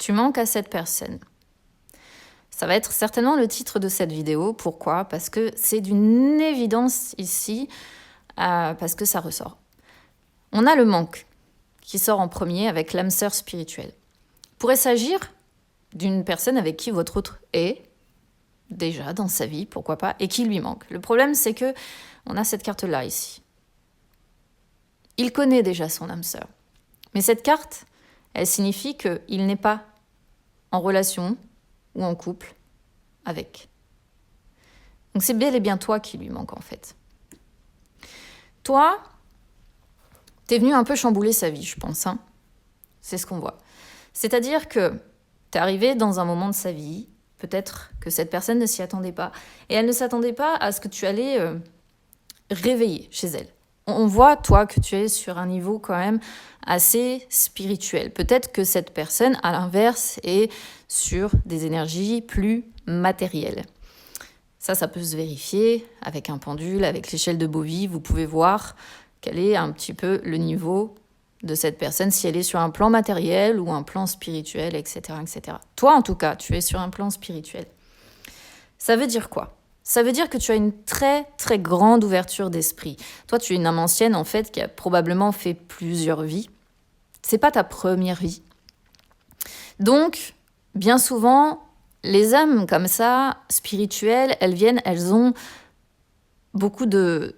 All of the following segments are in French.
Tu manques à cette personne. Ça va être certainement le titre de cette vidéo. Pourquoi ? Parce que c'est d'une évidence ici, parce que ça ressort. On a le manque qui sort en premier avec l'âme sœur spirituelle. Il pourrait s'agir d'une personne avec qui votre autre est déjà dans sa vie, pourquoi pas, et qui lui manque. Le problème, c'est que on a cette carte-là ici. Il connaît déjà son âme sœur. Mais cette carte, elle signifie qu'il n'est pas en relation ou en couple avec. Donc c'est bel et bien toi qui lui manque en fait. Toi, t'es venu un peu chambouler sa vie, je pense. Hein. C'est ce qu'on voit. C'est-à-dire que t'es arrivé dans un moment de sa vie, peut-être que cette personne ne s'y attendait pas, et elle ne s'attendait pas à ce que tu allais réveiller chez elle. On voit, toi, que tu es sur un niveau quand même assez spirituel. Peut-être que cette personne, à l'inverse, est sur des énergies plus matérielles. Ça peut se vérifier avec un pendule, avec l'échelle de Bovie. Vous pouvez voir quel est un petit peu le niveau de cette personne, si elle est sur un plan matériel ou un plan spirituel, etc., etc. Toi, en tout cas, tu es sur un plan spirituel. Ça veut dire quoi ? Ça veut dire que tu as une très, très grande ouverture d'esprit. Toi, tu es une âme ancienne, en fait, qui a probablement fait plusieurs vies. C'est pas ta première vie. Donc, bien souvent, les âmes comme ça, spirituelles, elles ont beaucoup de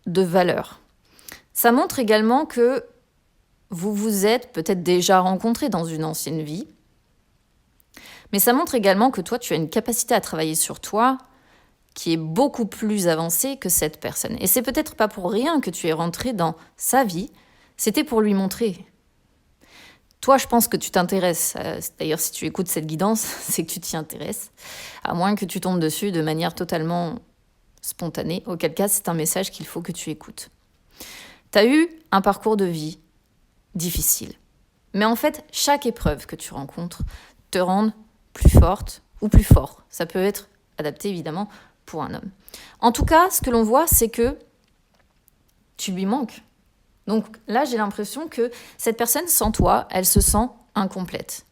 valeur. Ça montre également que vous vous êtes peut-être déjà rencontrés dans une ancienne vie. Mais ça montre également que toi, tu as une capacité à travailler sur toi qui est beaucoup plus avancée que cette personne. Et c'est peut-être pas pour rien que tu es rentré dans sa vie, c'était pour lui montrer. Toi, je pense que tu t'intéresses. D'ailleurs, si tu écoutes cette guidance, c'est que tu t'y intéresses. À moins que tu tombes dessus de manière totalement spontanée, auquel cas, c'est un message qu'il faut que tu écoutes. Tu as eu un parcours de vie difficile. Mais en fait, chaque épreuve que tu rencontres te rend plus forte ou plus fort. Ça peut être adapté, évidemment, pour un homme. En tout cas, ce que l'on voit, c'est que tu lui manques. Donc là, j'ai l'impression que cette personne, sans toi, elle se sent incomplète.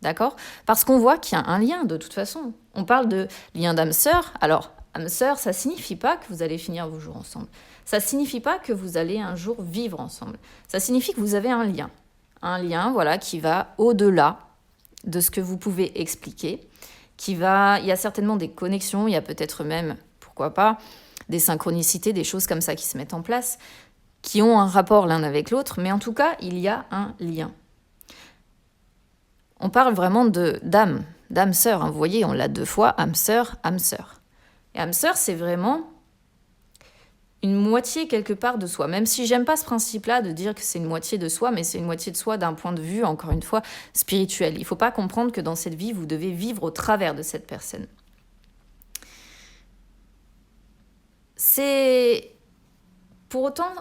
D'accord ? Parce qu'on voit qu'il y a un lien, de toute façon. On parle de lien d'âme-sœur. Alors, âme-sœur, ça ne signifie pas que vous allez finir vos jours ensemble. Ça ne signifie pas que vous allez un jour vivre ensemble. Ça signifie que vous avez un lien. Un lien, voilà, qui va au-delà de ce que vous pouvez expliquer. Il y a certainement des connexions, il y a peut-être même, pourquoi pas, des synchronicités, des choses comme ça qui se mettent en place, qui ont un rapport l'un avec l'autre, mais en tout cas, il y a un lien. On parle vraiment d'âme-sœur. Hein. Vous voyez, on l'a 2 fois, âme-sœur, âme-sœur. Et âme-sœur, c'est vraiment une moitié quelque part de soi. Même si j'aime pas ce principe-là de dire que c'est une moitié de soi, mais c'est une moitié de soi d'un point de vue, encore une fois, spirituel. Il faut pas comprendre que dans cette vie, vous devez vivre au travers de cette personne. C'est... Pour autant,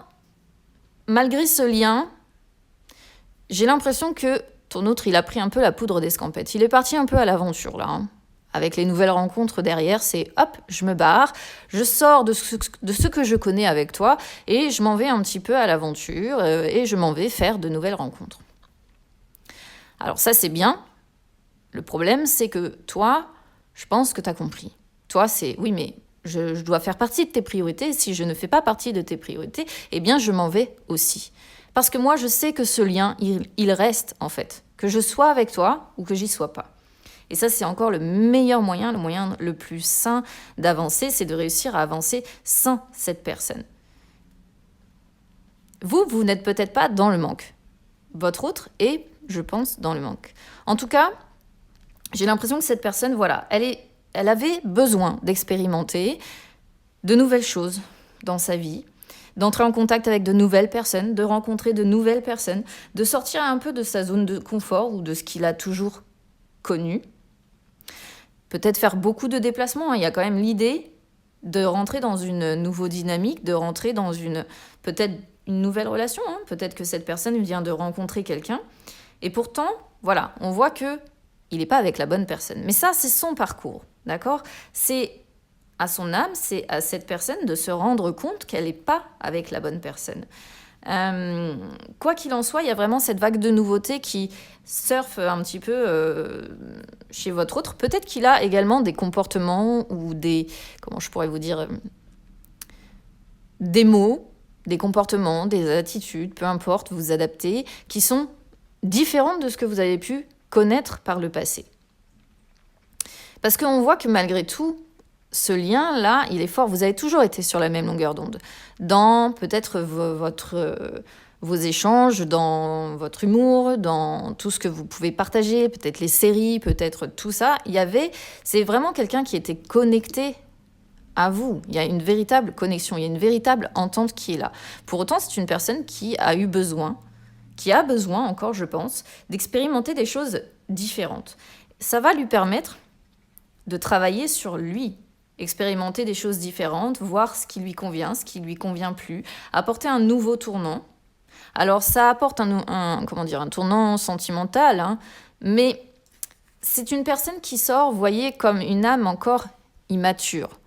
malgré ce lien, j'ai l'impression que ton autre, il a pris un peu la poudre d'escampette. Il est parti un peu à l'aventure, là, hein. Avec les nouvelles rencontres derrière, c'est hop, je me barre, je sors de ce que je connais avec toi et je m'en vais un petit peu à l'aventure et je m'en vais faire de nouvelles rencontres. Alors ça, c'est bien. Le problème, c'est que toi, je pense que tu as compris. Toi, c'est oui, mais je dois faire partie de tes priorités. Si je ne fais pas partie de tes priorités, eh bien, je m'en vais aussi. Parce que moi, je sais que ce lien, il reste en fait. Que je sois avec toi ou que j'y sois pas. Et ça, c'est encore le meilleur moyen, le moyen le plus sain d'avancer, c'est de réussir à avancer sans cette personne. Vous n'êtes peut-être pas dans le manque. Votre autre est, je pense, dans le manque. En tout cas, j'ai l'impression que cette personne, voilà, elle avait besoin d'expérimenter de nouvelles choses dans sa vie, d'entrer en contact avec de nouvelles personnes, de rencontrer de nouvelles personnes, de sortir un peu de sa zone de confort ou de ce qu'il a toujours connu. Peut-être faire beaucoup de déplacements. Il y a quand même l'idée de rentrer dans une nouvelle dynamique, de rentrer dans peut-être une nouvelle relation. Hein. Peut-être que cette personne vient de rencontrer quelqu'un. Et pourtant, voilà, on voit qu'il n'est pas avec la bonne personne. Mais ça, c'est son parcours, d'accord ? C'est à son âme, c'est à cette personne de se rendre compte qu'elle n'est pas avec la bonne personne. Quoi qu'il en soit, il y a vraiment cette vague de nouveautés qui surfe un petit peu chez votre autre. Peut-être qu'il a également des comportements ou des, comment je pourrais vous dire, des mots, des comportements, des attitudes, peu importe, vous adaptez, qui sont différentes de ce que vous avez pu connaître par le passé. Parce qu'on voit que malgré tout, ce lien-là, il est fort. Vous avez toujours été sur la même longueur d'onde. Dans peut-être vos échanges, dans votre humour, dans tout ce que vous pouvez partager, peut-être les séries, peut-être tout ça. C'est vraiment quelqu'un qui était connecté à vous. Il y a une véritable connexion, il y a une véritable entente qui est là. Pour autant, c'est une personne qui a besoin encore, je pense, d'expérimenter des choses différentes. Ça va lui permettre de travailler sur lui, expérimenter des choses différentes, voir ce qui lui convient, ce qui lui convient plus, apporter un nouveau tournant. Alors ça apporte un tournant sentimental, hein, mais c'est une personne qui sort, vous voyez, comme une âme encore immature,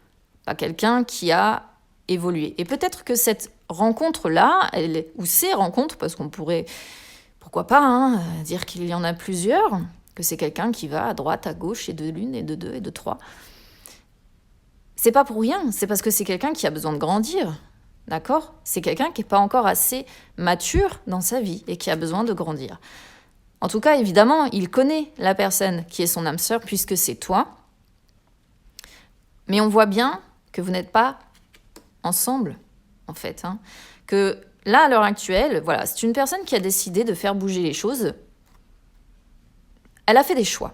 pas quelqu'un qui a évolué. Et peut-être que cette rencontre-là, ou ces rencontres, parce qu'on pourrait, pourquoi pas, hein, dire qu'il y en a plusieurs, que c'est quelqu'un qui va à droite, à gauche, et de l'une, et de deux, et de trois. C'est pas pour rien, c'est parce que c'est quelqu'un qui a besoin de grandir, d'accord ? C'est quelqu'un qui n'est pas encore assez mature dans sa vie et qui a besoin de grandir. En tout cas, évidemment, il connaît la personne qui est son âme sœur puisque c'est toi. Mais on voit bien que vous n'êtes pas ensemble, en fait. Hein. Que là, à l'heure actuelle, voilà, c'est une personne qui a décidé de faire bouger les choses. Elle a fait des choix.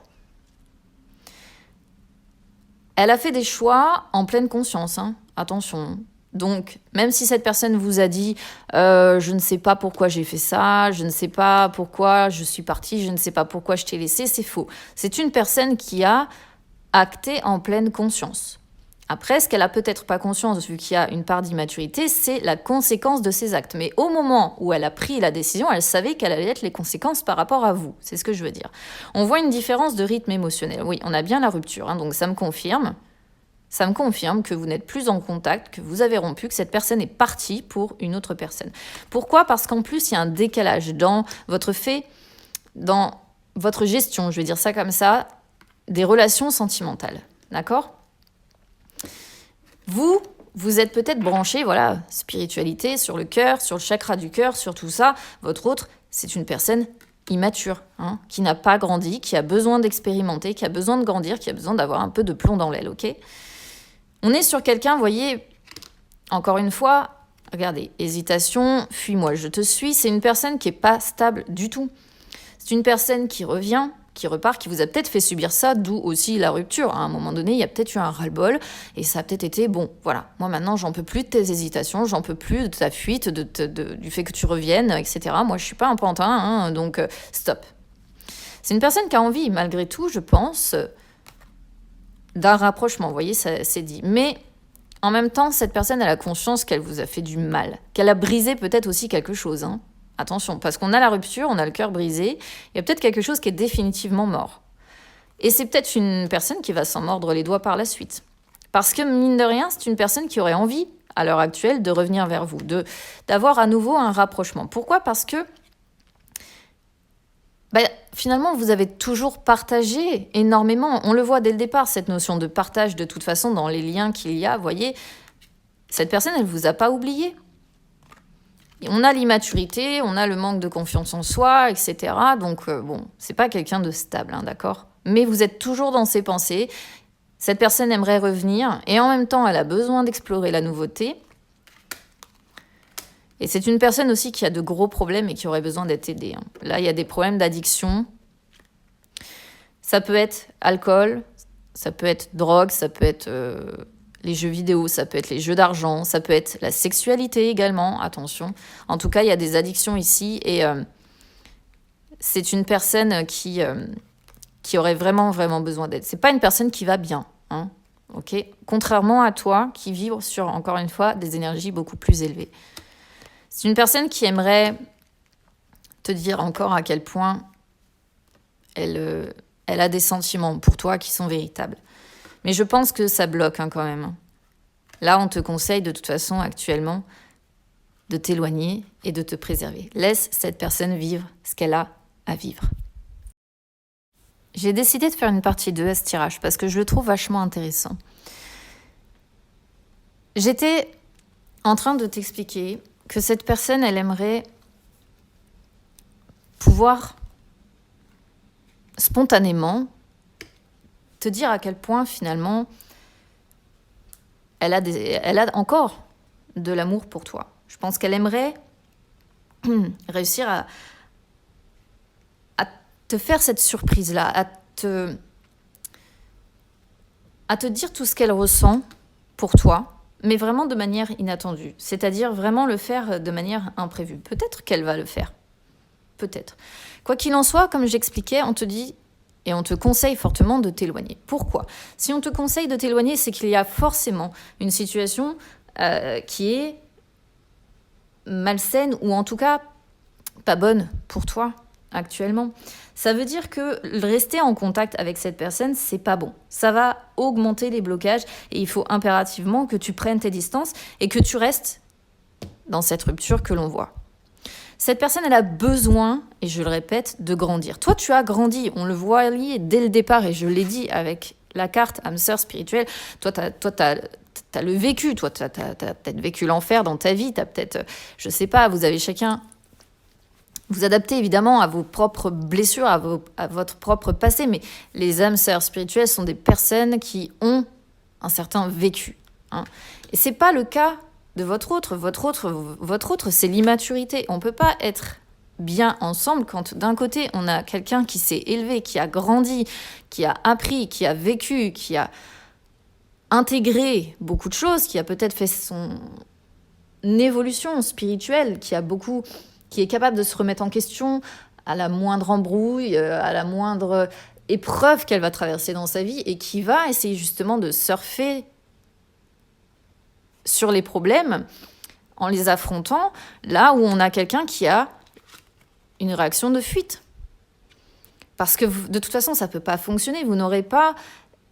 Elle a fait des choix en pleine conscience, hein. Attention. Donc, même si cette personne vous a dit « je ne sais pas pourquoi j'ai fait ça, je ne sais pas pourquoi je suis partie, je ne sais pas pourquoi je t'ai laissé », c'est faux. C'est une personne qui a acté en pleine conscience. Après, ce qu'elle a peut-être pas conscience, vu qu'il y a une part d'immaturité, c'est la conséquence de ses actes. Mais au moment où elle a pris la décision, elle savait quelles allaient être les conséquences par rapport à vous. C'est ce que je veux dire. On voit une différence de rythme émotionnel. Oui, on a bien la rupture, hein, donc ça me confirme. Ça me confirme que vous n'êtes plus en contact, que vous avez rompu, que cette personne est partie pour une autre personne. Pourquoi ? Parce qu'en plus, il y a un décalage dans votre gestion, je vais dire ça comme ça, des relations sentimentales. D'accord ? Vous êtes peut-être branché, voilà, spiritualité, sur le cœur, sur le chakra du cœur, sur tout ça. Votre autre, c'est une personne immature, hein, qui n'a pas grandi, qui a besoin d'expérimenter, qui a besoin de grandir, qui a besoin d'avoir un peu de plomb dans l'aile, ok ? On est sur quelqu'un, vous voyez, encore une fois, regardez, hésitation, fuis-moi, je te suis, c'est une personne qui n'est pas stable du tout. C'est une personne qui revient, qui repart, qui vous a peut-être fait subir ça, d'où aussi la rupture. À un moment donné, il y a peut-être eu un ras-le-bol, et ça a peut-être été, bon, voilà, moi maintenant, j'en peux plus de tes hésitations, j'en peux plus de ta fuite, du fait que tu reviennes, etc. Moi, je suis pas un pantin, hein, donc stop. C'est une personne qui a envie, malgré tout, je pense, d'un rapprochement, vous voyez, ça c'est dit. Mais en même temps, cette personne, elle a conscience qu'elle vous a fait du mal, qu'elle a brisé peut-être aussi quelque chose, hein. Attention, parce qu'on a la rupture, on a le cœur brisé, il y a peut-être quelque chose qui est définitivement mort. Et c'est peut-être une personne qui va s'en mordre les doigts par la suite. Parce que, mine de rien, c'est une personne qui aurait envie, à l'heure actuelle, de revenir vers vous, d'avoir à nouveau un rapprochement. Pourquoi ? Parce que, finalement, vous avez toujours partagé énormément. On le voit dès le départ, cette notion de partage, de toute façon, dans les liens qu'il y a, vous voyez, cette personne, elle ne vous a pas oublié. On a l'immaturité, on a le manque de confiance en soi, etc. Donc, c'est pas quelqu'un de stable, hein, d'accord ? Mais vous êtes toujours dans ses pensées. Cette personne aimerait revenir et en même temps, elle a besoin d'explorer la nouveauté. Et c'est une personne aussi qui a de gros problèmes et qui aurait besoin d'être aidée, hein. Là, il y a des problèmes d'addiction. Ça peut être alcool, ça peut être drogue, ça peut être les jeux vidéo, ça peut être les jeux d'argent, ça peut être la sexualité également, attention. En tout cas, il y a des addictions ici et c'est une personne qui aurait vraiment, vraiment besoin d'aide. C'est pas une personne qui va bien, hein, ok ? Contrairement à toi, qui vibre sur, encore une fois, des énergies beaucoup plus élevées. C'est une personne qui aimerait te dire encore à quel point elle a des sentiments pour toi qui sont véritables. Mais je pense que ça bloque, hein, quand même. Là, on te conseille de toute façon actuellement de t'éloigner et de te préserver. Laisse cette personne vivre ce qu'elle a à vivre. J'ai décidé de faire une partie 2 à ce tirage parce que je le trouve vachement intéressant. J'étais en train de t'expliquer que cette personne, elle aimerait pouvoir spontanément te dire à quel point finalement elle a encore de l'amour pour toi. Je pense qu'elle aimerait réussir à te faire cette surprise-là, à te dire tout ce qu'elle ressent pour toi, mais vraiment de manière inattendue. C'est-à-dire vraiment le faire de manière imprévue. Peut-être qu'elle va le faire. Peut-être. Quoi qu'il en soit, comme j'expliquais, on te dit et on te conseille fortement de t'éloigner. Pourquoi ? Si on te conseille de t'éloigner, c'est qu'il y a forcément une situation qui est malsaine ou en tout cas pas bonne pour toi actuellement. Ça veut dire que rester en contact avec cette personne, c'est pas bon. Ça va augmenter les blocages et il faut impérativement que tu prennes tes distances et que tu restes dans cette rupture que l'on voit. Cette personne, elle a besoin, et je le répète, de grandir. Toi, tu as grandi, on le voit dès le départ, et je l'ai dit avec la carte âme sœur spirituelle. Toi, t'as le vécu, toi, t'as peut-être vécu l'enfer dans ta vie, t'as peut-être, je sais pas, vous avez chacun... Vous adaptez évidemment à vos propres blessures, à votre propre passé, mais les âmes sœurs spirituelles sont des personnes qui ont un certain vécu. Hein. Et c'est pas le cas de votre autre. Votre autre, c'est l'immaturité. On peut pas être bien ensemble quand d'un côté, on a quelqu'un qui s'est élevé, qui a grandi, qui a appris, qui a vécu, qui a intégré beaucoup de choses, qui a peut-être fait son évolution spirituelle, qui est capable de se remettre en question à la moindre embrouille, à la moindre épreuve qu'elle va traverser dans sa vie et qui va essayer justement de surfer sur les problèmes en les affrontant, là où on a quelqu'un qui a une réaction de fuite. Parce que de toute façon, ça ne peut pas fonctionner. Vous n'aurez pas,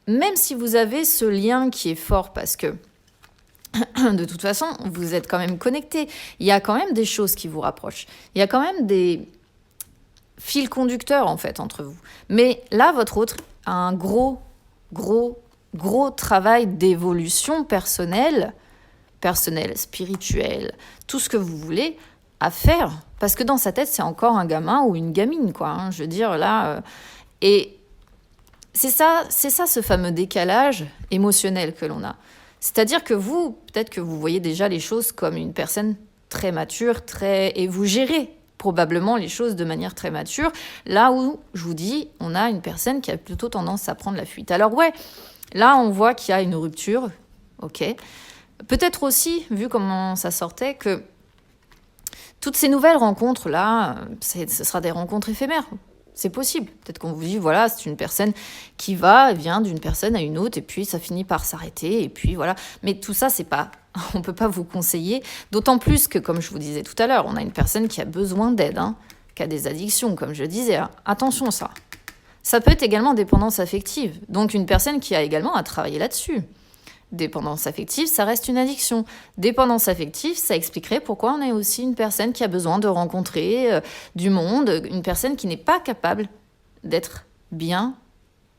même si vous avez ce lien qui est fort, parce que de toute façon, vous êtes quand même connectés. Il y a quand même des choses qui vous rapprochent. Il y a quand même des fils conducteurs, en fait, entre vous. Mais là, votre autre a un gros travail d'évolution personnelle, spirituelle, tout ce que vous voulez, à faire. Parce que dans sa tête, c'est encore un gamin ou une gamine, quoi. Hein, je veux dire, là... Et c'est ça, ce fameux décalage émotionnel que l'on a. C'est-à-dire que vous, peut-être que vous voyez déjà les choses comme une personne très mature, et vous gérez probablement les choses de manière très mature, là où, je vous dis, on a une personne qui a plutôt tendance à prendre la fuite. Alors ouais, là on voit qu'il y a une rupture, ok. Peut-être aussi, vu comment ça sortait, que toutes ces nouvelles rencontres-là, ce sera des rencontres éphémères. C'est possible. Peut-être qu'on vous dit, voilà, c'est une personne qui vient d'une personne à une autre, et puis ça finit par s'arrêter, et puis voilà. Mais tout ça, c'est pas... On ne peut pas vous conseiller, d'autant plus que, comme je vous disais tout à l'heure, on a une personne qui a besoin d'aide, hein, qui a des addictions, comme je disais. Hein. Attention, ça. Ça peut être également dépendance affective. Donc, une personne qui a également à travailler là-dessus. Dépendance affective, ça reste une addiction. Dépendance affective, ça expliquerait pourquoi on est aussi une personne qui a besoin de rencontrer du monde, une personne qui n'est pas capable d'être bien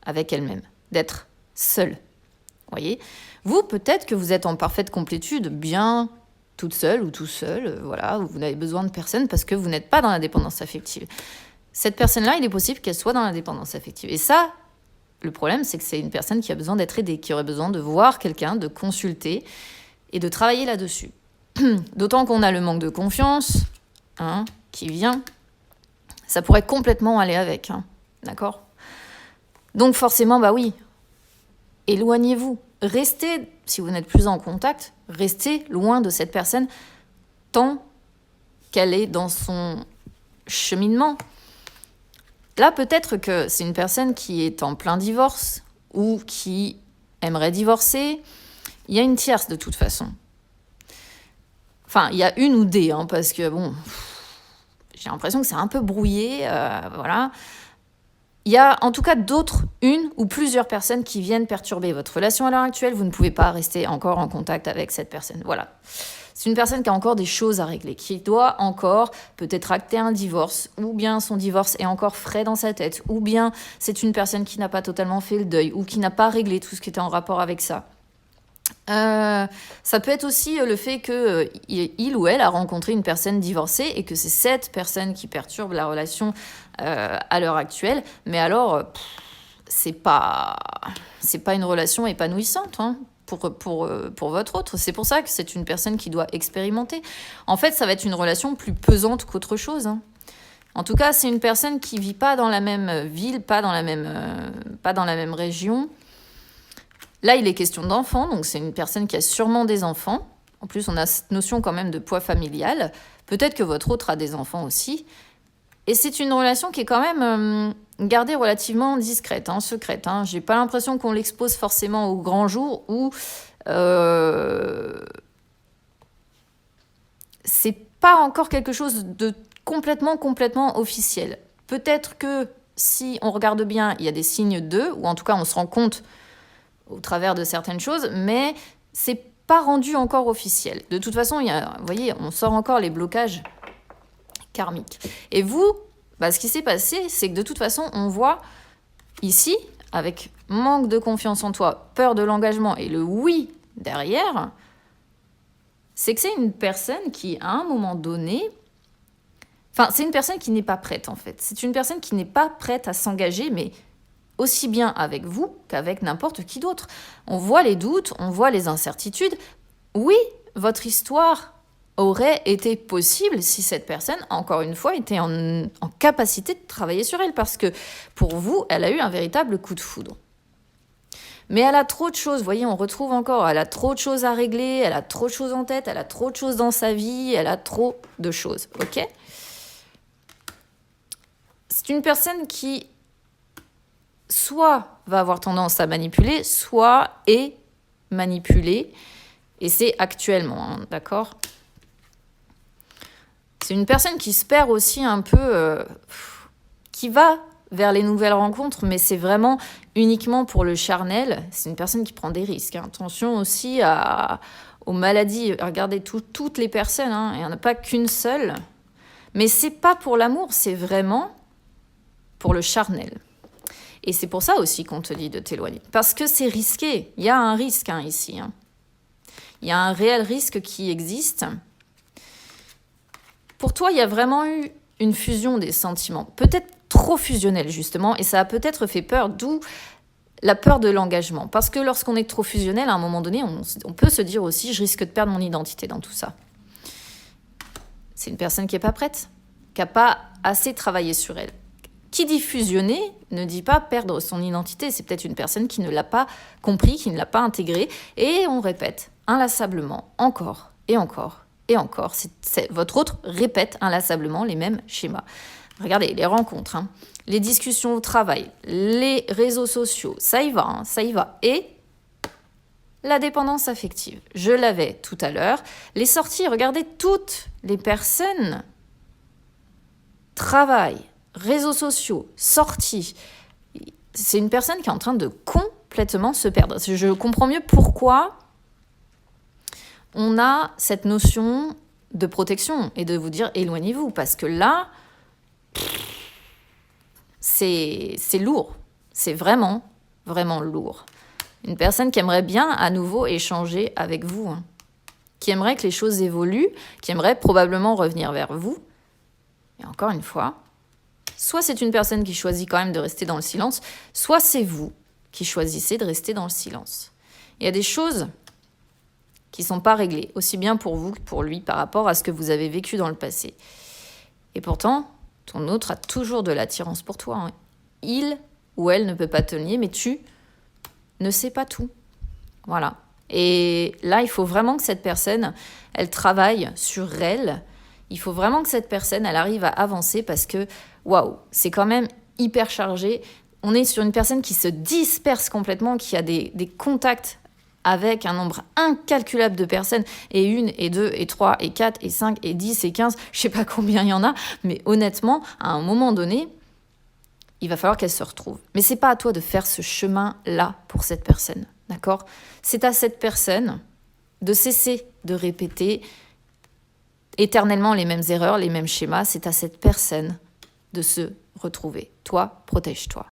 avec elle-même, d'être seule. Voyez ? Vous, peut-être que vous êtes en parfaite complétude, bien toute seule ou tout seul, voilà, vous n'avez besoin de personne parce que vous n'êtes pas dans la dépendance affective. Cette personne-là, il est possible qu'elle soit dans la dépendance affective. Et ça, le problème, c'est que c'est une personne qui a besoin d'être aidée, qui aurait besoin de voir quelqu'un, de consulter et de travailler là-dessus. D'autant qu'on a le manque de confiance qui vient. Ça pourrait complètement aller avec, d'accord ? Donc forcément, bah oui, éloignez-vous. Restez, si vous n'êtes plus en contact, restez loin de cette personne tant qu'elle est dans son cheminement. Là, peut-être que c'est une personne qui est en plein divorce ou qui aimerait divorcer. Il y a une tierce de toute façon. Enfin, il y a une ou des, parce que bon, j'ai l'impression que c'est un peu brouillé, voilà. Il y a en tout cas une ou plusieurs personnes qui viennent perturber votre relation à l'heure actuelle. Vous ne pouvez pas rester encore en contact avec cette personne. Voilà. C'est une personne qui a encore des choses à régler, qui doit encore peut-être acter un divorce, ou bien son divorce est encore frais dans sa tête, ou bien c'est une personne qui n'a pas totalement fait le deuil, ou qui n'a pas réglé tout ce qui était en rapport avec ça. Ça peut être aussi le fait que il ou elle a rencontré une personne divorcée et que c'est cette personne qui perturbe la relation à l'heure actuelle. Mais alors, c'est pas une relation épanouissante hein, pour votre autre. C'est pour ça que c'est une personne qui doit expérimenter. En fait, ça va être une relation plus pesante qu'autre chose. Hein. En tout cas, c'est une personne qui vit pas dans la même ville, pas dans la même région. Là, il est question d'enfants, donc c'est une personne qui a sûrement des enfants. En plus, on a cette notion quand même de poids familial. Peut-être que votre autre a des enfants aussi. Et c'est une relation qui est quand même gardée relativement discrète, hein, secrète. Hein. J'ai pas l'impression qu'on l'expose forcément au grand jour ou c'est pas encore quelque chose de complètement officiel. Peut-être que si on regarde bien, il y a des signes d'eux, ou en tout cas on se rend compte au travers de certaines choses, mais c'est pas rendu encore officiel. De toute façon, vous voyez, on sort encore les blocages karmiques. Et vous, ce qui s'est passé, c'est que de toute façon, on voit ici, avec manque de confiance en toi, peur de l'engagement et le oui derrière, c'est que c'est une personne qui, à un moment donné, c'est une personne qui n'est pas prête, en fait. C'est une personne qui n'est pas prête à s'engager, mais aussi bien avec vous qu'avec n'importe qui d'autre. On voit les doutes, on voit les incertitudes. Oui, votre histoire aurait été possible si cette personne, encore une fois, était en capacité de travailler sur elle, parce que pour vous, elle a eu un véritable coup de foudre. Mais elle a trop de choses, vous voyez, on retrouve encore, elle a trop de choses à régler, elle a trop de choses en tête, elle a trop de choses dans sa vie, elle a trop de choses, ok ? C'est une personne qui soit va avoir tendance à manipuler, soit est manipulée, et c'est actuellement, hein, d'accord ? C'est une personne qui se perd aussi un peu, qui va vers les nouvelles rencontres, mais c'est vraiment uniquement pour le charnel. C'est une personne qui prend des risques. Hein. Attention aussi aux maladies. Regardez toutes les personnes, hein, il n'y en a pas qu'une seule. Mais c'est pas pour l'amour, c'est vraiment pour le charnel. Et c'est pour ça aussi qu'on te dit de t'éloigner. Parce que c'est risqué. Il y a un risque ici. Hein. Il y a un réel risque qui existe. Pour toi, il y a vraiment eu une fusion des sentiments. Peut-être trop fusionnelle, justement. Et ça a peut-être fait peur, d'où la peur de l'engagement. Parce que lorsqu'on est trop fusionnel, à un moment donné, on peut se dire aussi, je risque de perdre mon identité dans tout ça. C'est une personne qui n'est pas prête, qui n'a pas assez travaillé sur elle. Qui dit fusionner ne dit pas perdre son identité. C'est peut-être une personne qui ne l'a pas compris, qui ne l'a pas intégré. Et on répète inlassablement, encore et encore et encore. Votre autre répète inlassablement les mêmes schémas. Regardez, les rencontres, hein, les discussions au travail, les réseaux sociaux, ça y va, hein, ça y va. Et la dépendance affective, je l'avais tout à l'heure. Les sorties, regardez, toutes les personnes, travail, réseaux sociaux, sorties. C'est une personne qui est en train de complètement se perdre. Je comprends mieux pourquoi on a cette notion de protection et de vous dire éloignez-vous. Parce que là, c'est lourd. C'est vraiment, vraiment lourd. Une personne qui aimerait bien à nouveau échanger avec vous, hein, qui aimerait que les choses évoluent, qui aimerait probablement revenir vers vous. Et encore une fois, soit c'est une personne qui choisit quand même de rester dans le silence, soit c'est vous qui choisissez de rester dans le silence. Il y a des choses qui ne sont pas réglées, aussi bien pour vous que pour lui, par rapport à ce que vous avez vécu dans le passé. Et pourtant, ton autre a toujours de l'attirance pour toi. Hein. Il ou elle ne peut pas te le nier, mais tu ne sais pas tout. Voilà. Et là, il faut vraiment que cette personne, elle travaille sur elle. Il faut vraiment que cette personne, elle arrive à avancer parce que, waouh, c'est quand même hyper chargé. On est sur une personne qui se disperse complètement, qui a des contacts avec un nombre incalculable de personnes, et 1, et 2, et 3, et 4, et 5, et 10, et 15, je sais pas combien il y en a, mais honnêtement, à un moment donné, il va falloir qu'elle se retrouve. Mais c'est pas à toi de faire ce chemin-là pour cette personne, d'accord ? C'est à cette personne de cesser de répéter éternellement les mêmes erreurs, les mêmes schémas. C'est à cette personne de se retrouver. Toi, protège-toi.